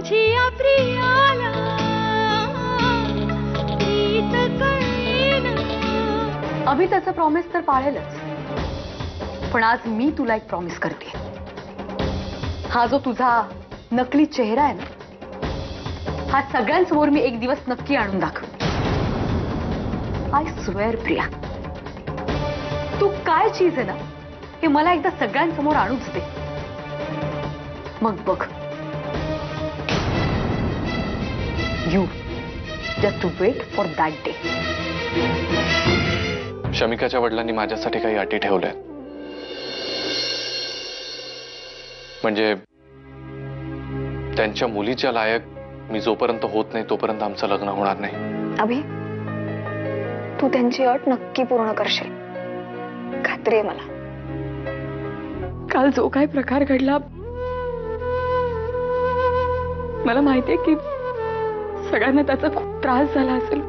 तुझी या प्रियाला प्रीत कळेना. अभि त्याचं प्रॉमिस तर पाळेलच, पण आज मी तुला एक प्रॉमिस करते. हा जो तुझा नकली चेहरा आहे ना, हा सगळ्यांसमोर मी एक दिवस नक्की आणून दाखव. आय स्वेअर प्रिया, तू काय चीज आहे ना हे मला एकदा सगळ्यांसमोर आणूच दे. मग बघ, you just wait for that day. शमिकाच्या वडिलांनी माझ्यासाठी काही अटी ठेवल्या, म्हणजे त्यांच्या मुलीच्या लायक मी जोपर्यंत होत नाही तोपर्यंत आमचं लग्न होणार नाही. अभि, तू त्यांची अट नक्की पूर्ण करशील, खात्री आहे मला. काल जो काही प्रकार घडला, मला माहितीये की सगळ्यांना त्याचा खूप त्रास झाला असेल.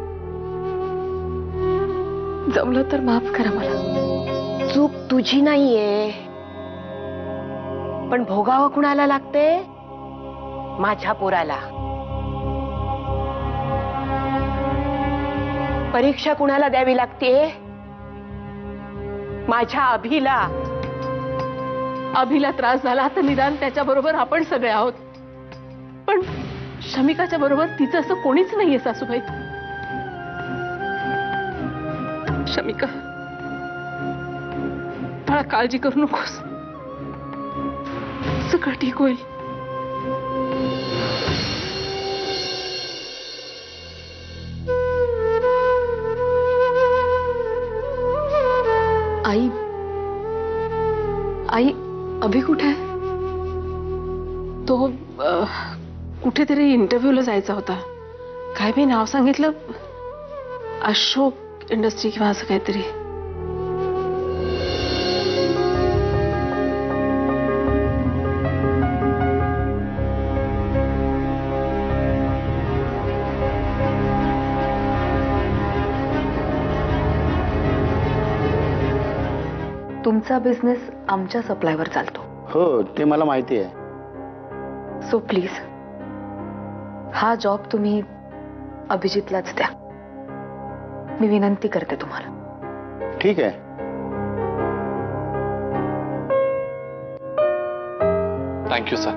जमलं तर माफ करा मला. चूक तुझी नाहीये, पण भोगावं कुणाला लागते? माझ्या पोराला. परीक्षा कुणाला द्यावी लागते? माझ्या अभिला. अभिला त्रास झाला तर निदान त्याच्याबरोबर आपण सगळे आहोत, पण शमिकाच्या बरोबर तिचं असं कोणीच नाहीये सासूबाई. शमिका, मला काळजी करू नकोस, सगळं ठीक होईल. आई, आई, अभि कुठे आहे? तो कुठेतरी इंटरव्ह्यूला जायचा होता. काय मी नाव सांगितलं? अशोक इंडस्ट्री किंवा असं काहीतरी. तुमचा बिझनेस आमच्या सप्लायवर चालतो. हो, ते मला माहिती आहे. सो प्लीज हा जॉब तुम्ही अभिजितलाच द्या, मी विनंती करते तुम्हाला. ठीक आहे. Thank you sir.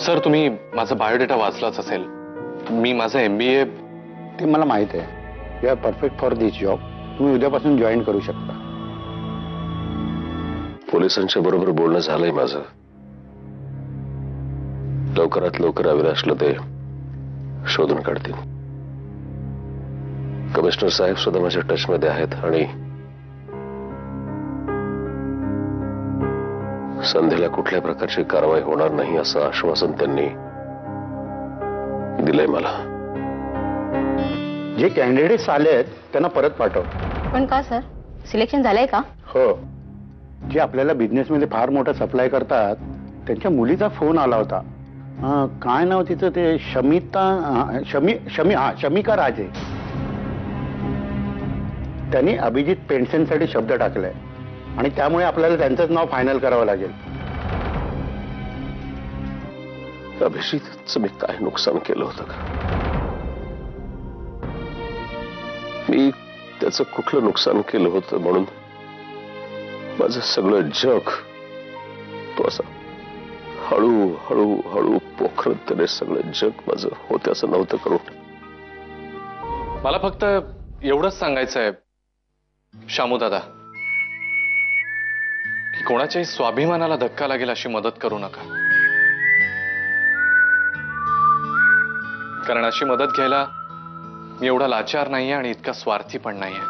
सर, तुम्ही माझा बायोडेटा वाचलाच असेल. मी माझं MBA. ते मला माहित आहे. You are perfect for this job. तुम्ही उद्यापासून जॉईन करू शकता. पोलिसांच्या बरोबर बोलणं झालंय माझं. लवकरात लवकर अविनाशला ते शोधून काढतील. कमिशनर साहेब सुद्धा माझ्या टच मध्ये आहेत आणि संध्येला कुठल्या प्रकारची कारवाई होणार नाही असं आश्वासन त्यांनी दिलंय मला. जे कॅन्डिडेट्स आले आहेत त्यांना परत पाठव. पण का सर, सिलेक्शन झालंय का? हो, जे आपल्याला बिझनेसमध्ये फार मोठा सप्लाय करतात त्यांच्या मुलीचा फोन आला होता. काय नाव तिचं ते? शमिका राजे. त्यांनी अभिजित पेन्शनसाठी शब्द टाकलाय आणि त्यामुळे आपल्याला त्यांचंच नाव फायनल करावं लागेल. अभिजितचं मी काय नुकसान केलं होतं का? मी त्याचं कुठलं नुकसान केलं होतं म्हणून माझं सगळं जग तो असं हळू हळू हळू पोखरत त्याने सगळं जग माझं होते असं नव्हतं करून. मला फक्त एवढंच सांगायचं आहे शामू दादा, की कोणाच्याही स्वाभिमानाला धक्का लागेल अशी मदत करू नका. कारण अशी मदत घ्यायला मी एवढा लाचार नाहीये आणि इतका स्वार्थी पण नाहीये.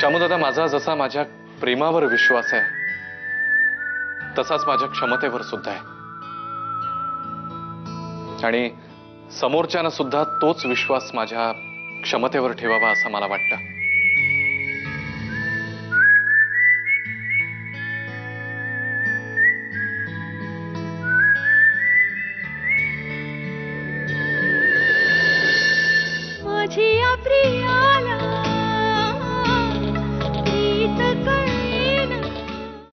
शामू दादा, माझा जसा माझ्या प्रेमावर विश्वास आहे तसाच माझ्या क्षमतेवर सुद्धा आहे आणि समोरच्यानं सुद्धा तोच विश्वास माझ्या क्षमतेवर ठेवावा असं मला वाटतं.